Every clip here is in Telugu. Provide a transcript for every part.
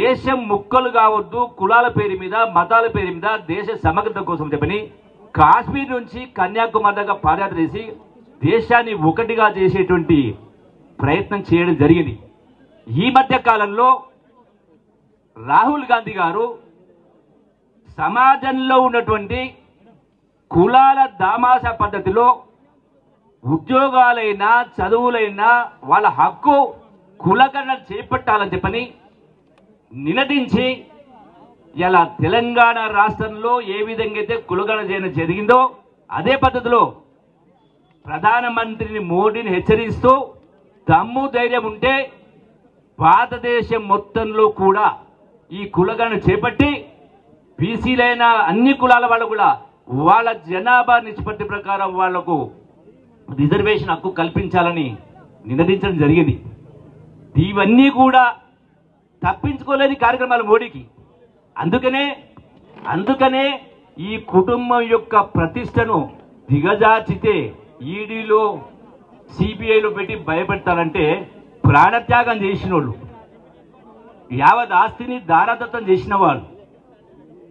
దేశం ముక్కలు కావద్దు, కులాల పేరు మీద, మతాల పేరు మీద, దేశ సమగ్రత కోసం చెప్పని కాశ్మీర్ నుంచి కన్యాకుమారి దాకా పాదయాత్ర చేసి దేశాన్ని ఒకటిగా చేసేటువంటి ప్రయత్నం చేయడం జరిగింది. ఈ మధ్య కాలంలో రాహుల్ గాంధీ గారు సమాజంలో ఉన్నటువంటి కులాల దామాస పద్ధతిలో ఉద్యోగాలైనా చదువులైనా వాళ్ళ హక్కు కులగణన చేపట్టాలని చెప్పని నినదించి ఇలా తెలంగాణ రాష్ట్రంలో ఏ విధంగా అయితే కులగణన చేయడం జరిగిందో అదే పద్ధతిలో ప్రధానమంత్రిని మోడీని హెచ్చరిస్తూ దమ్ము ధైర్యం ఉంటే భారతదేశం మొత్తంలో కూడా ఈ కులగణన చేపట్టి బీసీలైన అన్ని కులాల వాళ్ళు కూడా వాళ్ళ జనాభా నిష్పత్తి ప్రకారం వాళ్లకు రిజర్వేషన్ హక్కు కల్పించాలని నినదించడం జరిగింది. ఇవన్నీ కూడా తప్పించుకోలేని కార్యక్రమాలు మోడీకి. అందుకనే ఈ కుటుంబం యొక్క ప్రతిష్టను దిగజార్చితే ఈడీలో సిబిఐలో పెట్టి భయపెడతారంటే ప్రాణత్యాగం చేసిన వాళ్ళు, యావత్ ఆస్తిని దారాదత్తం చేసిన వాళ్ళు,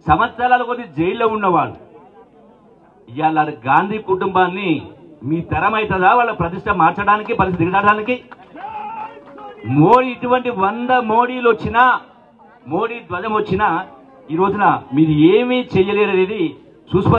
సంవత్సరాల కొద్ది జైల్లో ఉన్నవాళ్ళు ఇవాళ గాంధీ కుటుంబాన్ని మీ తరం అవుతుందా వాళ్ళ ప్రతిష్ట మార్చడానికి, పరిస్థితి దిగడానికి? మోడీ ఇటువంటి 100 మోడీలు వచ్చినా, మోడీ ధ్వజం వచ్చినా ఈ రోజున మీరు ఏమీ చేయలేరు అనేది